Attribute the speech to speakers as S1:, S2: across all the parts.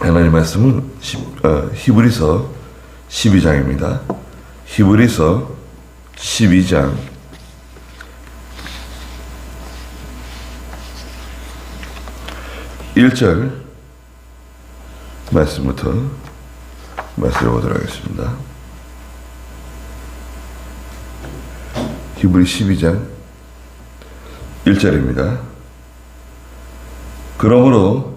S1: 하나님 말씀은 히브리서 12장입니다. 히브리서 12장 1절 말씀부터 말씀해 보도록 하겠습니다. 히브리 12장 1절입니다. 그러므로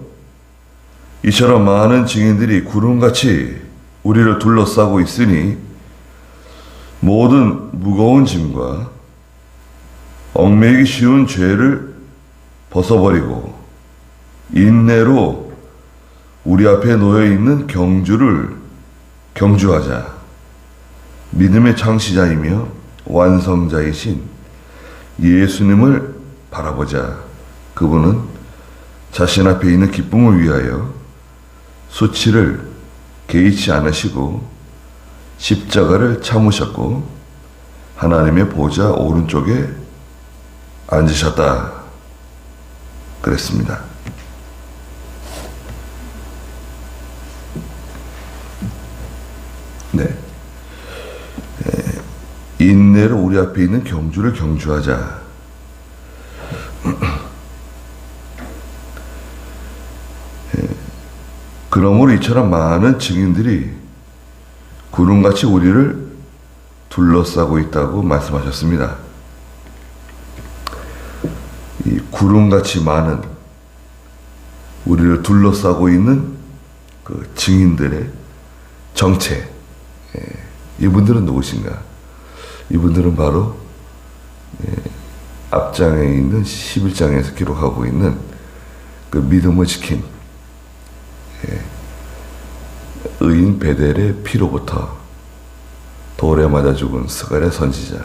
S1: 이처럼 많은 증인들이 구름같이 우리를 둘러싸고 있으니 모든 무거운 짐과 얽매이기 쉬운 죄를 벗어버리고 인내로 우리 앞에 놓여있는 경주를 경주하자. 믿음의 창시자이며 완성자이신 예수님을 바라보자. 그분은 자신 앞에 있는 기쁨을 위하여 수치를 개의치 않으시고 십자가를 참으셨고 하나님의 보좌 오른쪽에 앉으셨다. 그랬습니다. 네. 인내로 우리 앞에 있는 경주를 경주하자. 그러므로 이처럼 많은 증인들이 구름같이 우리를 둘러싸고 있다고 말씀하셨습니다. 이 구름같이 많은 우리를 둘러싸고 있는 그 증인들의 정체. 이분들은 누구신가? 이분들은 바로 앞장에 있는 11장에서 기록하고 있는 그 믿음을 지킨 의인 베델의 피로부터 돌에 맞아 죽은 스갈의 선지자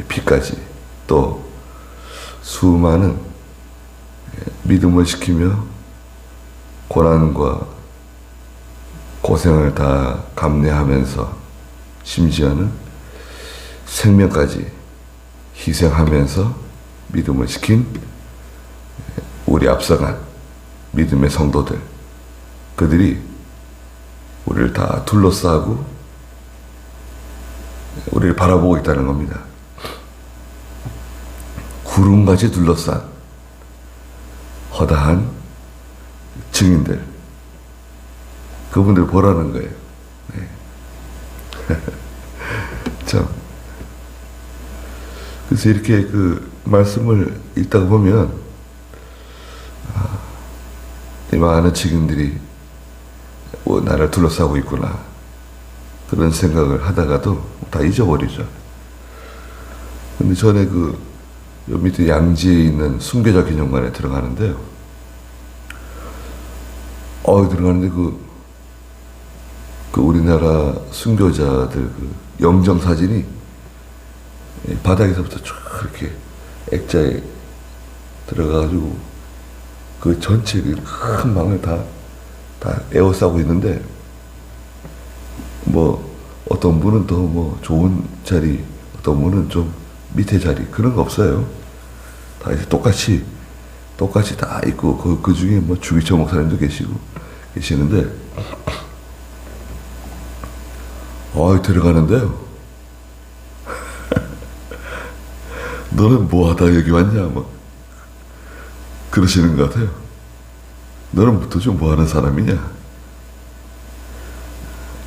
S1: 피까지 또 수많은 믿음을 지키며 고난과 고생을 다 감내하면서 심지어는 생명까지 희생하면서 믿음을 지킨 우리 앞서간 믿음의 성도들, 그들이 우리를 다 둘러싸고 우리를 바라보고 있다는 겁니다. 구름같이 둘러싼 허다한 증인들, 그분들 보라는 거예요. 네. 참. 그래서 이렇게 그 말씀을 읽다가 보면 이 많은 증인들이 나를 둘러싸고 있구나, 그런 생각을 하다가도 다 잊어버리죠. 근데 전에 요 밑에 양지에 있는 순교자 기념관에 들어가는데요. 들어가는데 그 우리나라 순교자들 그 영정 사진이 바닥에서부터 쭉 이렇게 액자에 들어가가지고 그 전체 큰 망을 다 에워싸고 있는데, 어떤 분은 더 좋은 자리, 어떤 분은 좀 밑에 자리, 그런 거 없어요. 다 이제 똑같이 다 있고, 그 중에 주기철 목사님도 계시는데, 들어가는데요. 너는 뭐 하다 여기 왔냐? 그러시는 것 같아요. 너는 도대체 뭐 하는 사람이냐?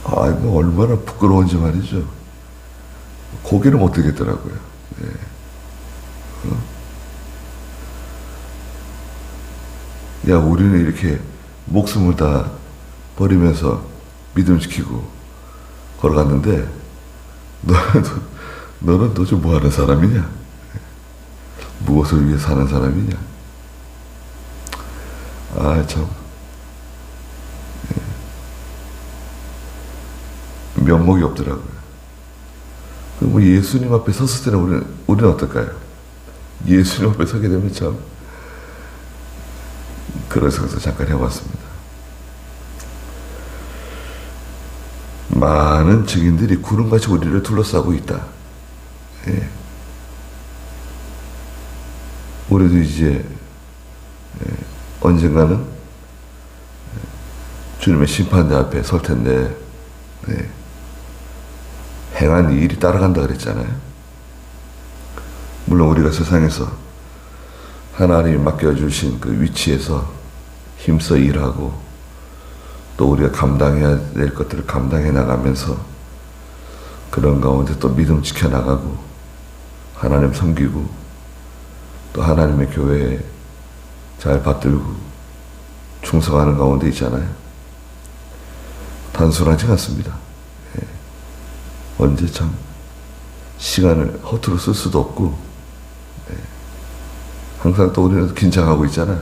S1: 얼마나 부끄러운지 말이죠. 고개를 못 들겠더라고요. 네. 야, 우리는 이렇게 목숨을 다 버리면서 믿음 지키고 걸어갔는데, 너는 도대체 뭐 하는 사람이냐? 무엇을 위해 사는 사람이냐? 참. 면목이 없더라고요. 예수님 앞에 섰을 때는 우리는 어떨까요? 예수님 앞에 서게 되면 참, 그런 생각도 잠깐 해봤습니다. 많은 증인들이 구름같이 우리를 둘러싸고 있다. 우리도 이제 언젠가는 주님의 심판대 앞에 설 텐데, 네. 행한 이 일이 따라간다 그랬잖아요. 물론 우리가 세상에서 하나님이 맡겨주신 그 위치에서 힘써 일하고 또 우리가 감당해야 될 것들을 감당해 나가면서 그런 가운데 또 믿음 지켜나가고 하나님 섬기고 또 하나님의 교회에 잘 받들고 충성하는 가운데 있잖아요. 단순하지 않습니다. 예. 언제 참 시간을 허투루 쓸 수도 없고, 예. 항상 또 우리는 긴장하고 있잖아요.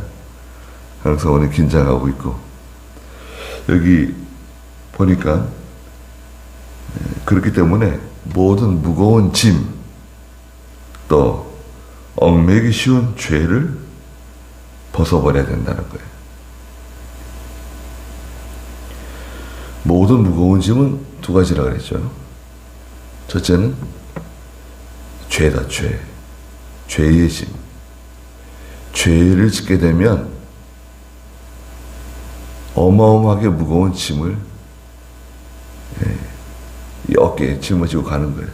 S1: 항상 우리는 긴장하고 있고, 여기 보니까 예. 그렇기 때문에 모든 무거운 짐, 또 얽매기 쉬운 죄를 벗어버려야 된다는 거예요. 모든 무거운 짐은 두 가지라 그랬죠. 첫째는 죄다, 죄. 죄의 짐. 죄를 짓게 되면 어마어마하게 무거운 짐을 이 어깨에 짊어지고 가는 거예요.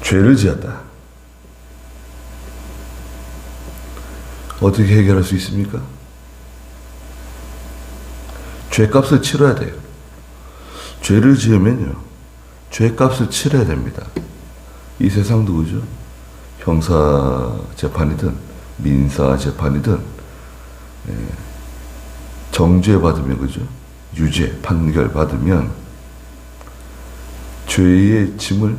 S1: 죄를 지었다. 어떻게 해결할 수 있습니까? 죄값을 치러야 돼요. 죄를 지으면요, 죄값을 치러야 됩니다. 이 세상도 그죠? 형사 재판이든 민사 재판이든 정죄 받으면 그죠? 유죄 판결 받으면 죄의 짐을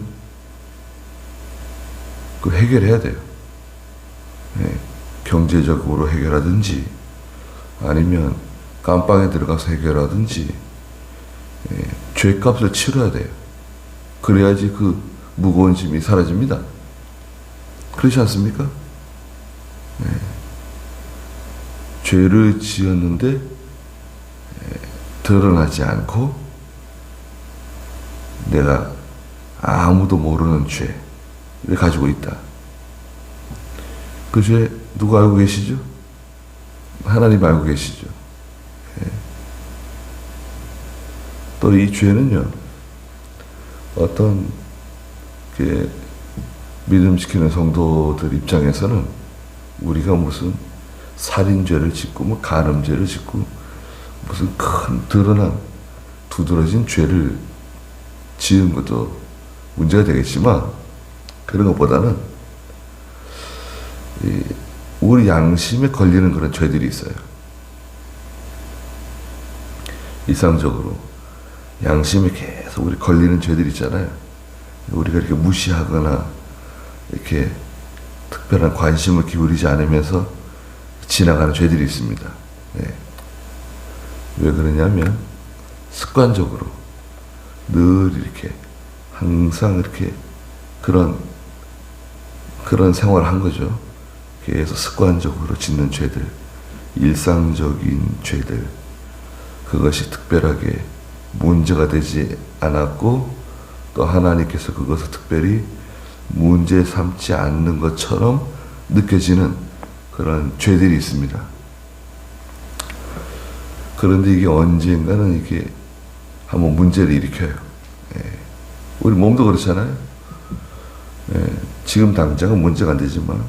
S1: 해결해야 돼요. 경제적으로 해결하든지 아니면 깜빵에 들어가서 해결하든지 죄값을 치러야 돼요. 그래야지 그 무거운 짐이 사라집니다. 그렇지 않습니까? 죄를 지었는데 드러나지 않고 내가 아무도 모르는 죄를 가지고 있다. 그 죄 누가 알고 계시죠? 하나님 알고 계시죠. 또 이 죄는요, 어떤 믿음 지키는 성도들 입장에서는 우리가 무슨 살인죄를 짓고 뭐 간음죄를 짓고 무슨 큰 드러난 두드러진 죄를 지은 것도 문제가 되겠지만, 그런 것보다는 우리 양심에 걸리는 그런 죄들이 있어요. 일상적으로 양심에 계속 우리 걸리는 죄들 있잖아요. 우리가 이렇게 무시하거나 이렇게 특별한 관심을 기울이지 않으면서 지나가는 죄들이 있습니다. 네. 왜 그러냐면 습관적으로 늘 이렇게 항상 이렇게 그런 생활을 한 거죠. 계속 습관적으로 짓는 죄들, 일상적인 죄들, 그것이 특별하게 문제가 되지 않았고 또 하나님께서 그것을 특별히 문제 삼지 않는 것처럼 느껴지는 그런 죄들이 있습니다. 그런데 이게 언젠가는 이게 한번 문제를 일으켜요. 우리 몸도 그렇잖아요. 지금 당장은 문제가 안 되지만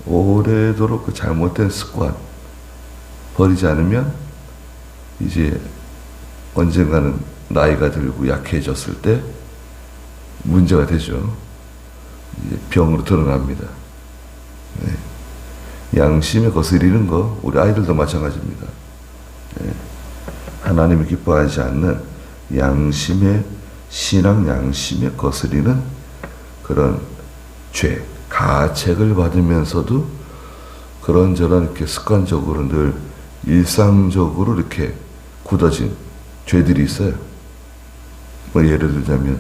S1: 오래도록 그 잘못된 습관 버리지 않으면 이제 언젠가는 나이가 들고 약해졌을 때 문제가 되죠. 이제 병으로 드러납니다. 양심에 거스리는 거 우리 아이들도 마찬가지입니다. 하나님이 기뻐하지 않는 신앙 양심에 거스리는 그런 죄, 가책을 받으면서도 그런저런 이렇게 습관적으로 늘 일상적으로 이렇게 굳어진 죄들이 있어요. 뭐 예를 들자면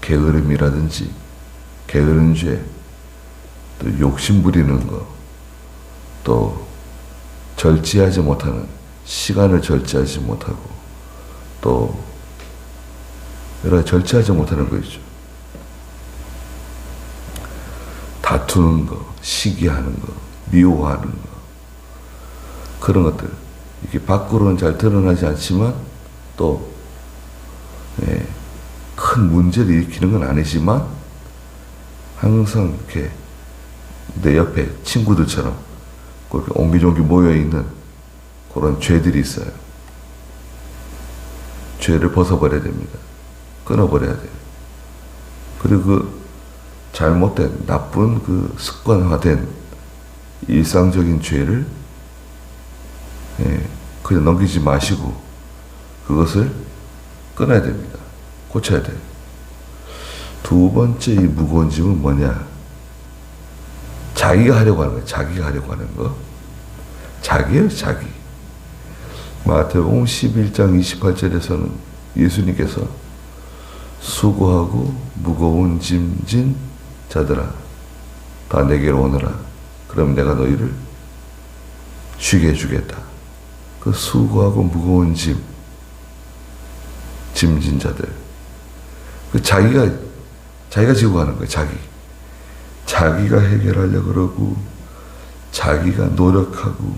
S1: 게으름이라든지 게으른 죄, 또 욕심 부리는 거, 또 절제하지 못하는, 시간을 절제하지 못하고, 또 여러 절제하지 못하는 거 있죠. 다투는 거, 시기하는 거, 미워하는 거, 그런 것들. 이게 밖으로는 잘 드러나지 않지만 또 큰 문제를 일으키는 건 아니지만 항상 이렇게 내 옆에 친구들처럼 그렇게 옹기종기 모여있는 그런 죄들이 있어요. 죄를 벗어버려야 됩니다. 끊어버려야 돼요. 그리고 그 잘못된 나쁜 그 습관화된 일상적인 죄를 그냥 넘기지 마시고 그것을 끊어야 됩니다. 고쳐야 돼요. 두 번째 이 무거운 짐은 뭐냐? 자기가 하려고 하는 거예요. 자기가 하려고 하는 거. 자기예요, 자기. 마태복음 11장 28절에서는 예수님께서 수고하고 무거운 짐진 자들아 다 내게로 오너라. 그럼 내가 너희를 쉬게 해주겠다. 그 수고하고 무거운 짐진 자들. 그 자기가 지고 가는 거예요. 자기가 해결하려고 그러고 자기가 노력하고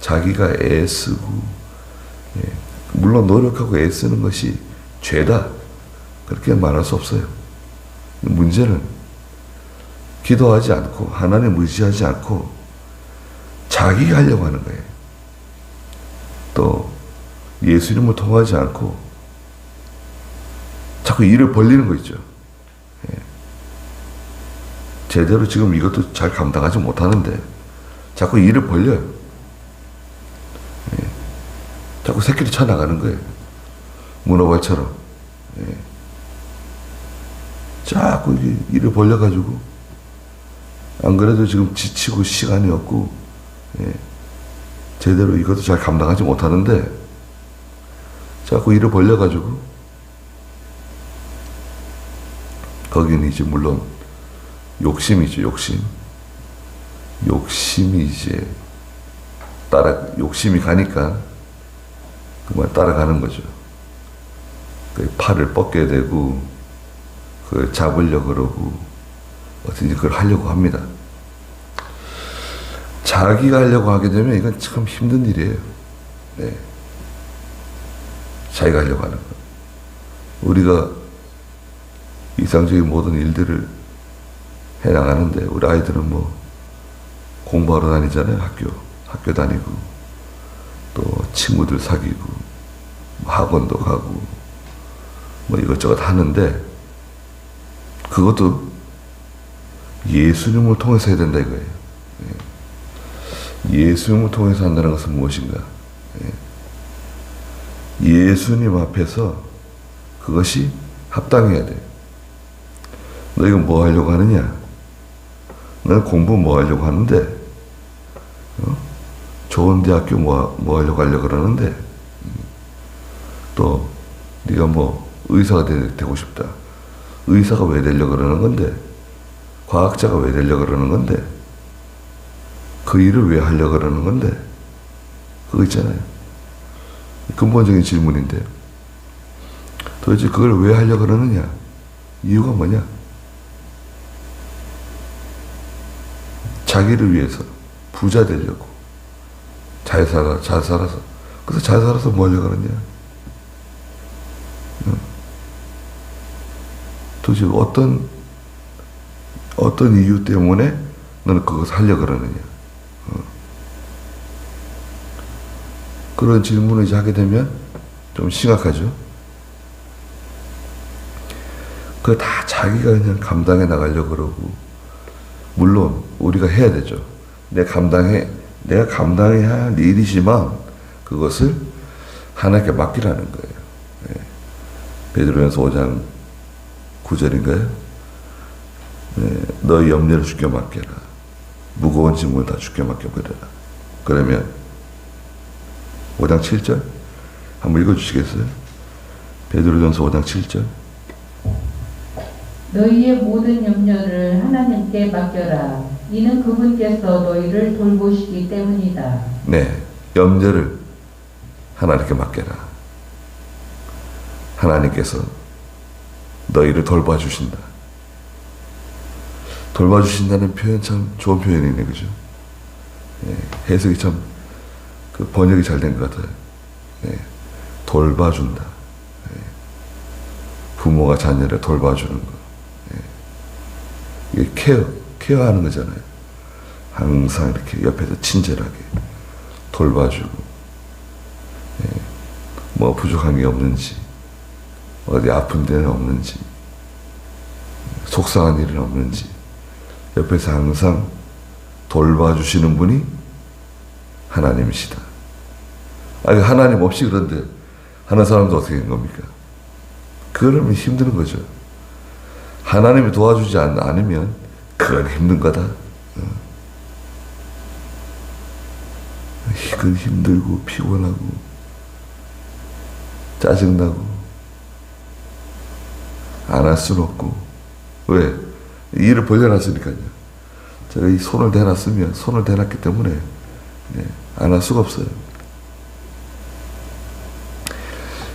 S1: 자기가 애쓰고 물론 노력하고 애쓰는 것이 죄다 그렇게 말할 수 없어요. 문제는 기도하지 않고 하나님 의지하지 않고 자기가 하려고 하는 거예요. 또 예수님을 통하지 않고 자꾸 일을 벌리는 거 있죠. 제대로 지금 이것도 잘 감당하지 못하는데 자꾸 일을 벌려요. 자꾸 새끼를 쳐나가는 거예요. 문어발처럼. 자꾸 이게 일을 벌려가지고 안 그래도 지금 지치고 시간이 없고 제대로 이것도 잘 감당하지 못하는데 자꾸 일을 벌려가지고 거기는 이제 물론 욕심이죠. 욕심이 이제 욕심이 가니까 그만 따라가는 거죠. 그 팔을 뻗게 되고 그걸 잡으려고 그러고 어떻게 그걸 하려고 합니다. 자기가 하려고 하게 되면 이건 참 힘든 일이에요. 자기가 하려고 하는 거. 우리가 이상적인 모든 일들을 해나가는데 우리 아이들은 뭐 공부하러 다니잖아요. 학교 다니고 또 친구들 사귀고 뭐 학원도 가고 뭐 이것저것 하는데 그것도 예수님을 통해서 해야 된다 이거예요. 예수님을 통해서 한다는 것은 무엇인가? 예수님 앞에서 그것이 합당해야 돼요. 너희가 뭐 하려고 하느냐? 너는 공부 뭐 하려고 하는데? 좋은 대학교 뭐 하려고 그러는데? 또 네가 뭐 의사가 되고 싶다. 의사가 왜 되려고 그러는 건데? 과학자가 왜 되려고 그러는 건데? 그 일을 왜 하려고 그러는 건데? 그거 있잖아요. 근본적인 질문인데 도대체 그걸 왜 하려고 그러느냐? 이유가 뭐냐? 자기를 위해서 부자 되려고 잘 살아서 그래서 잘 살아서 뭐 하려고 그러냐? 도대체 어떤 이유 때문에 너는 그것을 하려고 그러느냐? 그런 질문을 이제 하게 되면 좀 심각하죠. 그거 다 자기가 그냥 감당해 나가려고 그러고, 물론 우리가 해야 되죠. 내가 감당해야 할 일이지만 그것을 하나님께 맡기라는 거예요. 베드로전서 5장 9절인가요? 너의 염려를 주께 맡겨라. 무거운 짐을 다 주께 맡겨버려라. 그러면 5장 7절 한번 읽어주시겠어요? 베드로전서 5장 7절.
S2: 너희의 모든 염려를 하나님께 맡겨라. 이는 그분께서 너희를 돌보시기 때문이다.
S1: 네, 염려를 하나님께 맡겨라. 하나님께서 너희를 돌봐주신다. 돌봐주신다는 표현 참 좋은 표현이네, 그죠? 해석이 참 그 번역이 잘 된 것 같아요. 네. 돌봐준다. 네. 부모가 자녀를 돌봐주는 거. 네. 이게 케어하는 거잖아요. 항상 이렇게 옆에서 친절하게 돌봐주고, 네. 뭐 부족한 게 없는지, 어디 아픈 데는 없는지, 속상한 일은 없는지, 옆에서 항상 돌봐주시는 분이 하나님이시다. 아니, 하나님 없이 그런데 하는 사람도 어떻게 된 겁니까? 그러면 힘든 거죠. 하나님이 도와주지 않으면 그건 힘든 거다. 그건 힘들고 피곤하고 짜증나고 안 할 수는 없고. 왜? 일을 벌려놨으니까요. 제가 이 손을 대놨으면, 손을 대놨기 때문에 안 할 수가 없어요.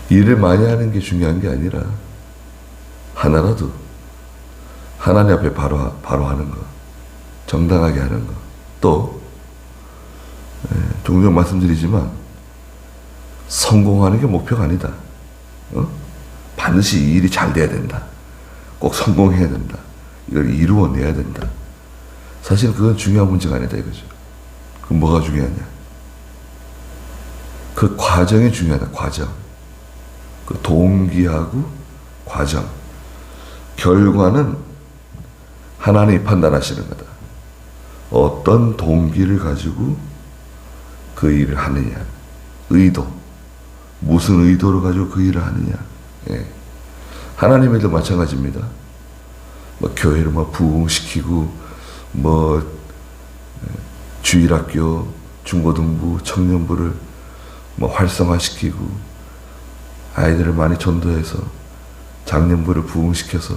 S1: 일을 많이 하는 게 중요한 게 아니라 하나라도 하나님 앞에 바로 하는 거, 정당하게 하는 거. 또 종종 말씀드리지만 성공하는 게 목표가 아니다. 반드시 이 일이 잘 돼야 된다. 꼭 성공해야 된다. 이걸 이루어내야 된다. 사실 그건 중요한 문제가 아니다 이거죠. 그럼 뭐가 중요하냐? 그 과정이 중요하다. 과정. 그 동기하고 과정. 결과는 하나님이 판단하시는 거다. 어떤 동기를 가지고 그 일을 하느냐. 의도. 무슨 의도를 가지고 그 일을 하느냐. 예. 하나님에도 마찬가지입니다. 뭐 교회를 뭐 부흥시키고 주일학교, 중고등부, 청년부를 뭐 활성화시키고 아이들을 많이 전도해서 장년부를 부흥시켜서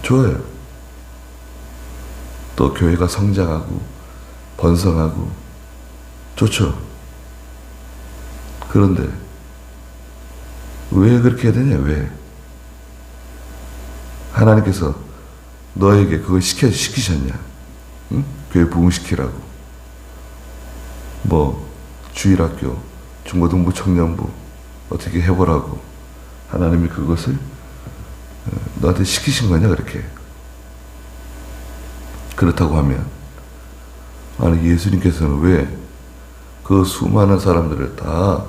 S1: 좋아요. 또 교회가 성장하고 번성하고 좋죠. 그런데 왜 그렇게 해야 되냐? 왜? 하나님께서 너에게 그걸 시키셨냐? 응? 교회 부흥시키라고. 뭐 주일학교, 중고등부, 청년부 어떻게 해보라고 하나님이 그것을 너한테 시키신 거냐? 그렇게. 그렇다고 하면 아니 예수님께서는 왜 그 수많은 사람들을 다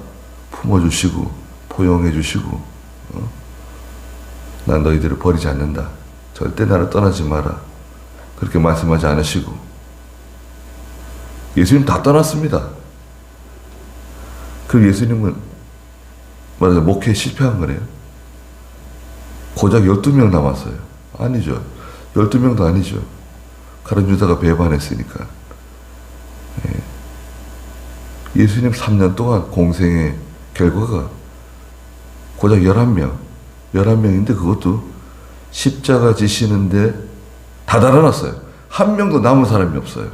S1: 품어주시고 포용해주시고 난 너희들을 버리지 않는다. 절대 나를 떠나지 마라. 그렇게 말씀하지 않으시고 예수님 다 떠났습니다. 그럼 예수님은 말하자면 목회에 실패한 거네요. 고작 12명 남았어요. 아니죠. 12명도 아니죠. 가룟 유다가 배반했으니까. 예수님 3년 동안 공생의 결과가 고작 11명. 11명인데 그것도 십자가 지시는데 다 달아났어요. 한 명도 남은 사람이 없어요.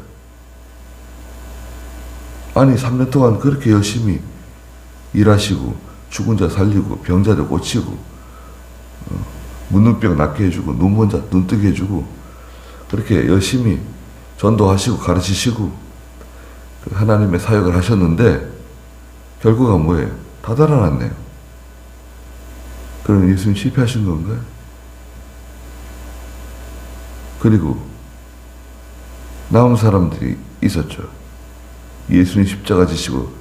S1: 아니 3년 동안 그렇게 열심히 일하시고 죽은 자 살리고 병자들 고치고 문눈병 낫게 해주고 눈먼 자 눈뜨게 해주고 그렇게 열심히 전도하시고 가르치시고 하나님의 사역을 하셨는데 결과가 뭐예요? 다 달아났네요. 그럼 예수님 실패하신 건가요? 그리고 남은 사람들이 있었죠. 예수님 십자가 지시고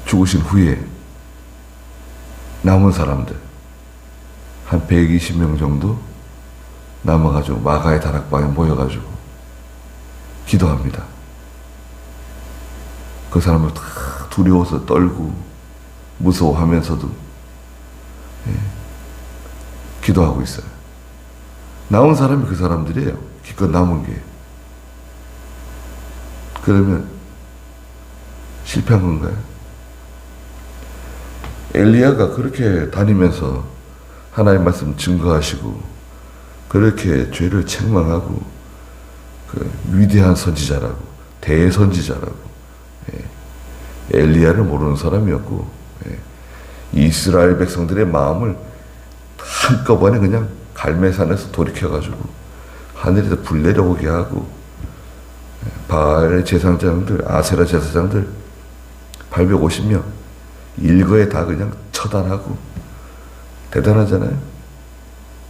S1: 죽으신 후에 남은 사람들 한 120명 정도 남아가지고 마가의 다락방에 모여가지고 기도합니다. 그 사람을 다 두려워서 떨고 무서워하면서도 기도하고 있어요. 남은 사람이 그 사람들이에요. 기껏 남은 게. 그러면 실패한 건가요? 엘리야가 그렇게 다니면서 하나님 말씀 증거하시고 그렇게 죄를 책망하고 그 위대한 선지자라고 대선지자라고 엘리야를 모르는 사람이었고 이스라엘 백성들의 마음을 한꺼번에 그냥 갈매산에서 돌이켜가지고 하늘에서 불 내려오게 하고 바알의 제사장들, 아세라 제사장들 850명 일거에 다 그냥 처단하고 대단하잖아요.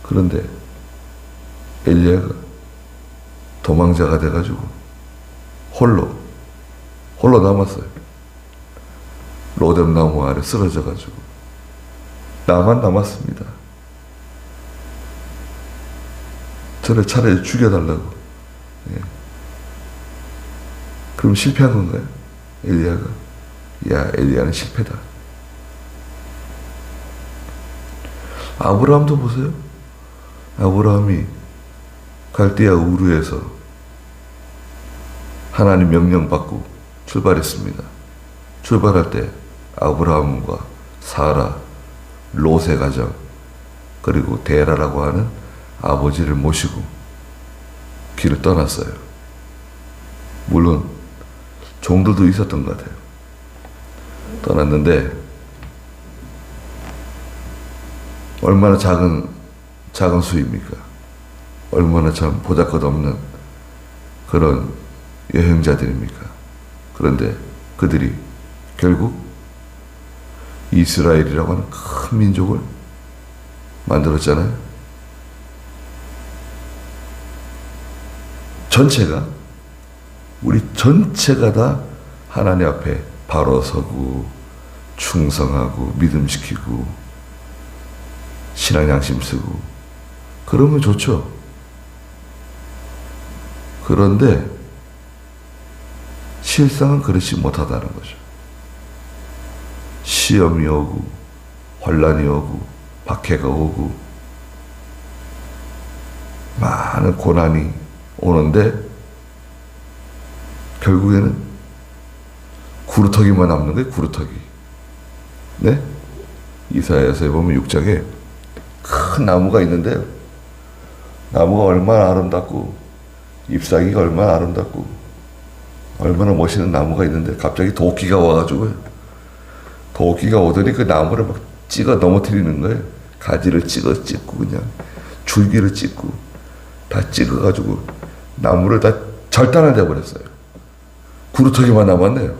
S1: 그런데 엘리야가 도망자가 돼가지고 홀로 남았어요. 로뎀 나무 아래 쓰러져가지고 나만 남았습니다. 저를 차라리 죽여달라고. 예. 그럼 실패한 건가요? 엘리야가? 야, 엘리야는 실패다. 아브라함도 보세요. 아브라함이 갈대아 우르에서 하나님 명령 받고 출발했습니다. 출발할 때 아브라함과 사라, 롯의 가정, 그리고 데라라고 하는 아버지를 모시고 길을 떠났어요. 물론 종들도 있었던 것 같아요. 떠났는데 얼마나 작은 수입니까? 얼마나 참 보잘것없는 그런 여행자들입니까? 그런데 그들이 결국 이스라엘이라고 하는 큰 민족을 만들었잖아요. 우리 전체가 다 하나님 앞에 바로 서고 충성하고 믿음 지키고 신앙 양심 쓰고 그러면 좋죠. 그런데 실상은 그렇지 못하다는 거죠. 시험이 오고 환란이 오고 박해가 오고 많은 고난이 오는데 결국에는 구루터기만 남는 거예요. 구루터기. 네? 이사야서에 보면 6장에 큰 나무가 있는데요. 나무가 얼마나 아름답고 잎사귀가 얼마나 아름답고 얼마나 멋있는 나무가 있는데 갑자기 도끼가 와가지고 도끼가 오더니 그 나무를 막 찍어 넘어뜨리는 거예요. 가지를 찍고 그냥 줄기를 찍고 다 찍어가지고 나무를 다 절단을 해버렸어요. 구루터기만 남았네요.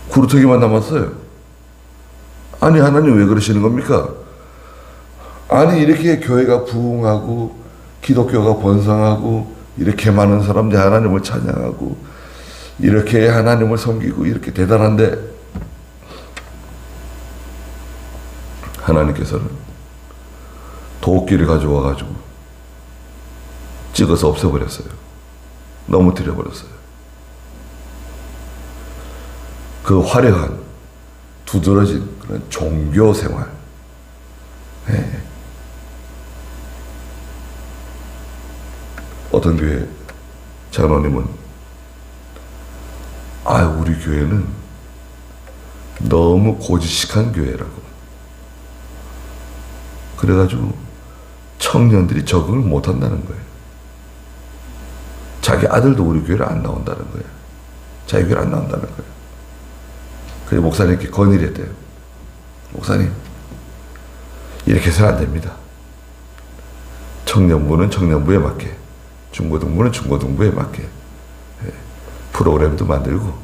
S1: 구루터기만 남았어요. 아니 하나님 왜 그러시는 겁니까? 아니 이렇게 교회가 부흥하고 기독교가 번성하고 이렇게 많은 사람들이 하나님을 찬양하고 이렇게 하나님을 섬기고 이렇게 대단한데 하나님께서는 도끼를 가져와가지고 찍어서 없애버렸어요. 넘어뜨려버렸어요. 그 화려한 두드러진 그런 종교 생활. 네. 어떤 교회 장로님은 우리 교회는 너무 고지식한 교회라고. 그래가지고 청년들이 적응을 못한다는 거예요. 자기 아들도 우리 교회를 안 나온다는 거예요. 자기 교회를 안 나온다는 거예요. 그래서 목사님께 건의를 했대요. 목사님, 이렇게 해서는 안 됩니다. 청년부는 청년부에 맞게, 중고등부는 중고등부에 맞게 프로그램도 만들고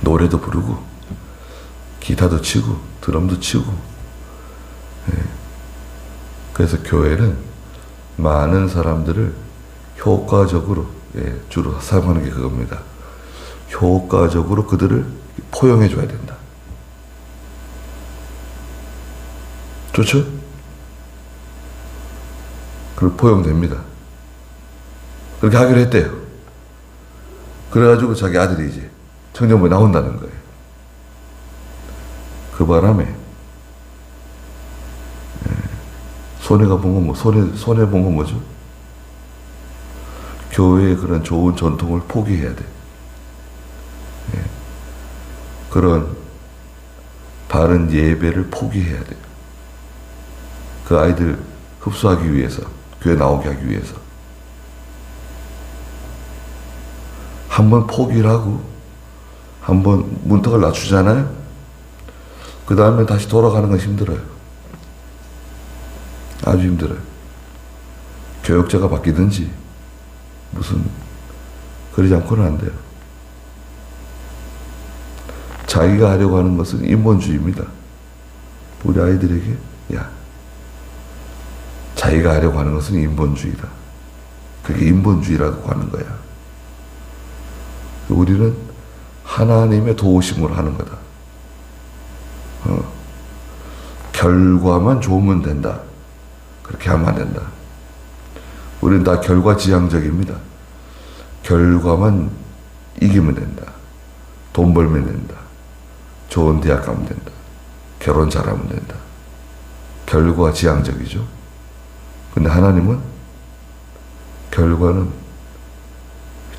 S1: 노래도 부르고 기타도 치고 드럼도 치고 그래서 교회는 많은 사람들을 효과적으로 주로 사용하는 게 그겁니다. 효과적으로 그들을 포용해 줘야 된다. 좋죠? 그리고 포용됩니다. 그렇게 하기로 했대요. 그래가지고 자기 아들이 이제 청년부에 나온다는 거예요. 그 바람에 손해가 본 건 손해 본 건 뭐죠? 교회의 그런 좋은 전통을 포기해야 돼. 그런 바른 예배를 포기해야 돼요. 그 아이들 흡수하기 위해서, 교회 나오게 하기 위해서. 한번 포기를 하고, 한번 문턱을 낮추잖아요? 그 다음에 다시 돌아가는 건 힘들어요. 아주 힘들어요. 교육자가 바뀌든지 무슨 그러지 않고는 안 돼요. 자기가 하려고 하는 것은 인본주의입니다. 우리 아이들에게 야, 자기가 하려고 하는 것은 인본주의다. 그게 인본주의라고 하는 거야. 우리는 하나님의 도우심으로 하는 거다. 결과만 좋으면 된다. 그렇게 하면 안 된다. 우리는 다 결과 지향적입니다. 결과만 이기면 된다. 돈 벌면 된다. 좋은 대학 가면 된다. 결혼 잘하면 된다. 결과 지향적이죠. 근데 하나님은 결과는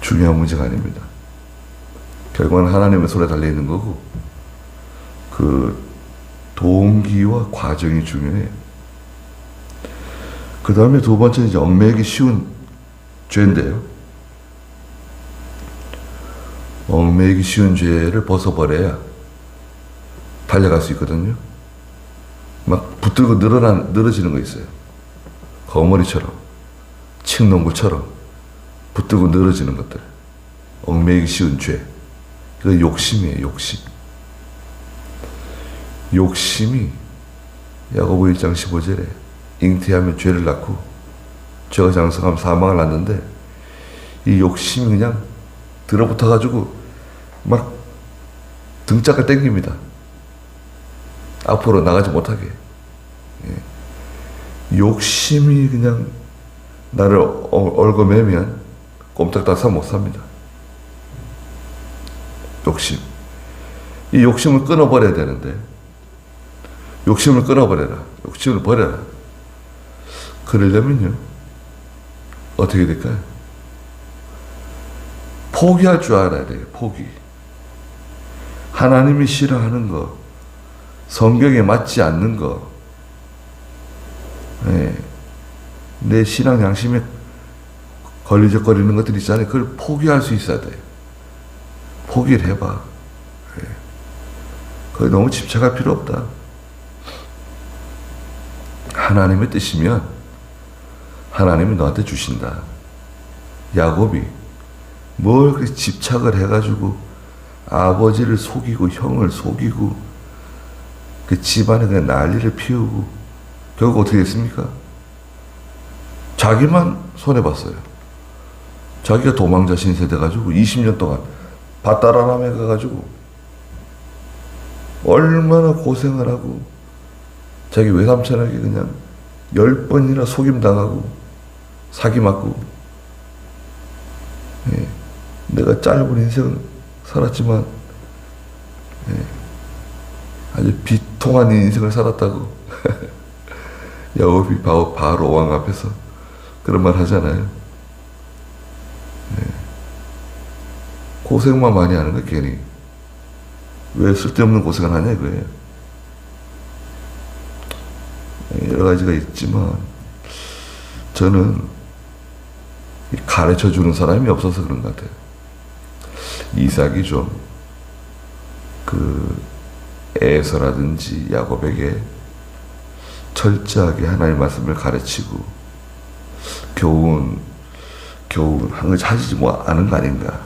S1: 중요한 문제가 아닙니다. 결과는 하나님의 손에 달려있는 거고 그 동기와 과정이 중요해요. 그 다음에 두 번째는 이제 얽매이기 쉬운 죄인데요. 얽매이기 쉬운 죄를 벗어버려야 달려갈 수 있거든요. 막 붙들고 늘어지는 거 있어요. 거머리처럼, 칡농구처럼 붙들고 늘어지는 것들. 얽매이기 쉬운 죄. 그거 욕심이에요, 욕심. 욕심이 야고보 1장 15절에 잉태하면 죄를 낳고 죄가 장성하면 사망을 낳는데 이 욕심이 그냥 들어붙어가지고 막 등짝을 당깁니다. 앞으로 나가지 못하게. 욕심이 그냥 나를 얽어매면 꼼짝달싹 못 삽니다. 욕심. 이 욕심을 끊어버려야 되는데 욕심을 끊어버려라. 욕심을 버려라. 그러려면요 어떻게 될까요? 포기할 줄 알아야 돼요. 포기. 하나님이 싫어하는 거, 성경에 맞지 않는 거, 내 신앙 양심에 걸리적거리는 것들이 있잖아요. 그걸 포기할 수 있어야 돼요. 포기를 해봐. 거기 너무 집착할 필요 없다. 하나님의 뜻이면 하나님이 너한테 주신다. 야곱이 뭘 그렇게 집착을 해가지고 아버지를 속이고 형을 속이고 그 집안에 그냥 난리를 피우고 결국 어떻게 됐습니까? 자기만 손해봤어요. 자기가 도망자 신세 돼가지고 20년 동안 밭다라람에 가가지고 얼마나 고생을 하고 자기 외삼촌에게 그냥 10번이나 속임당하고 사기맞고 내가 짧은 인생을 살았지만 아주 비통한 인생을 살았다고 야곱이 바로 왕 앞에서 그런 말 하잖아요. 고생만 많이 하는 거야 괜히. 왜 쓸데없는 고생을 하냐 이거예요. 여러 가지가 있지만 저는 가르쳐주는 사람이 없어서 그런 것 같아요. 이삭이 좀 그 에서라든지 야곱에게 철저하게 하나님의 말씀을 가르치고 교훈 한 걸 찾지 뭐 아는 거 아닌가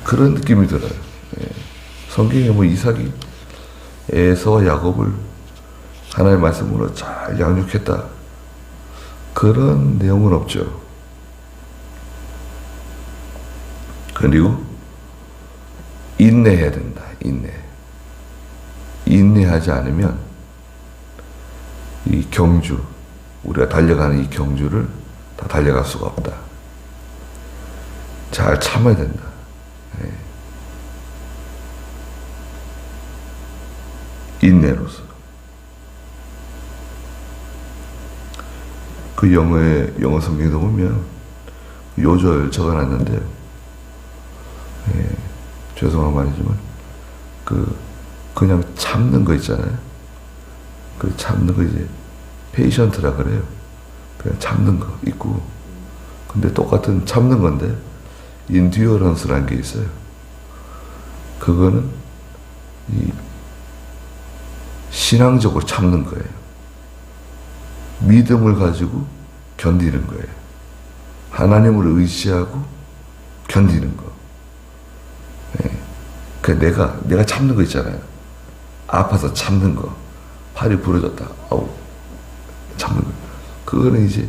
S1: 그런 느낌이 들어요. 성경에 뭐 이삭이 에서와 야곱을 하나님의 말씀으로 잘 양육했다 그런 내용은 없죠. 그리고 인내해야 된다. 인내하지 않으면 이 경주, 우리가 달려가는 이 경주를 다 달려갈 수가 없다. 잘 참아야 된다. 인내로서. 그 영어 성경에도 보면 요절 적어놨는데요. 죄송한 말이지만 그냥 참는 거 있잖아요. 그 참는 거 이제 페이션트라 그래요. 그냥 참는 거 있고 근데 똑같은 참는 건데 인듀어런스라는 게 있어요. 그거는 이 신앙적으로 참는 거예요. 믿음을 가지고 견디는 거예요. 하나님을 의지하고 견디는 거. 예. 그 내가 참는 거 있잖아요. 아파서 참는 거. 팔이 부러졌다. 아우, 참는 거. 그거는 이제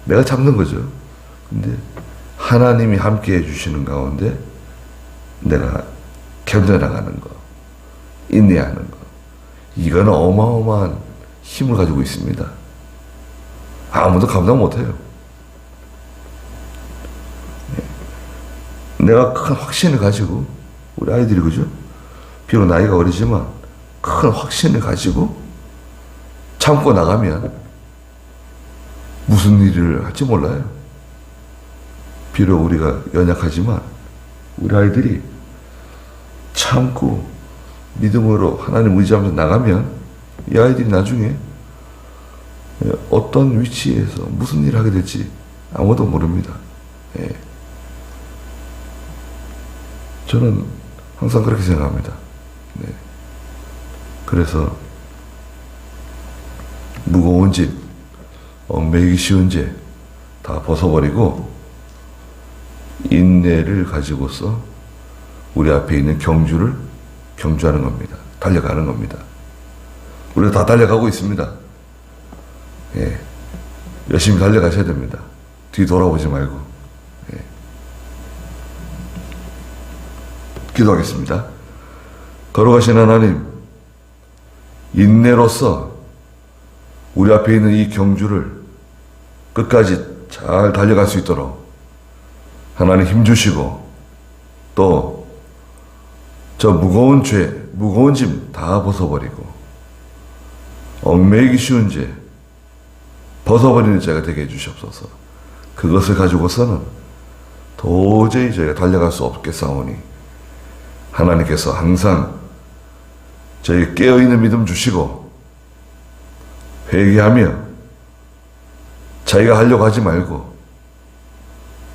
S1: 내가 참는 거죠. 근데 하나님이 함께 해주시는 가운데 내가 견뎌나가는 거. 인내하는 거. 이거는 어마어마한 힘을 가지고 있습니다. 아무도 감당 못해요. 내가 큰 확신을 가지고, 우리 아이들이 그죠? 비록 나이가 어리지만 큰 확신을 가지고 참고 나가면 무슨 일을 할지 몰라요. 비록 우리가 연약하지만 우리 아이들이 참고 믿음으로 하나님 의지하면서 나가면 이 아이들이 나중에 어떤 위치에서 무슨 일을 하게 될지 아무도 모릅니다. 예. 저는 항상 그렇게 생각합니다. 네. 그래서 무거운 짐, 얽매이기 쉬운 죄 다 벗어버리고 인내를 가지고서 우리 앞에 있는 경주를 경주하는 겁니다. 달려가는 겁니다. 우리가 다 달려가고 있습니다. 예. 열심히 달려가셔야 됩니다. 뒤 돌아보지 말고. 예. 기도하겠습니다. 걸어가신 하나님, 인내로서 우리 앞에 있는 이 경주를 끝까지 잘 달려갈 수 있도록 하나님 힘주시고, 또 저 무거운 죄, 무거운 짐 다 벗어버리고 얽매이기 쉬운 죄 벗어버리는 자가 되게 해주시옵소서. 그것을 가지고서는 도저히 저희가 달려갈 수 없겠사오니 하나님께서 항상 저희 깨어있는 믿음 주시고 회개하며 자기가 하려고 하지 말고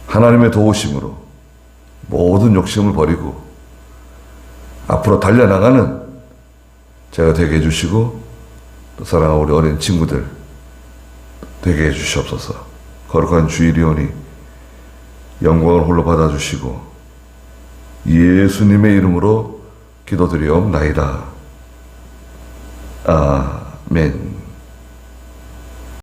S1: 하나님의 도우심으로 모든 욕심을 버리고 앞으로 달려나가는 제가 되게 해주시고, 또 사랑하는 우리 어린 친구들 되게 해주시옵소서. 거룩한 주일이오니 영광을 홀로 받아주시고 예수님의 이름으로 기도드리옵나이다. 아멘.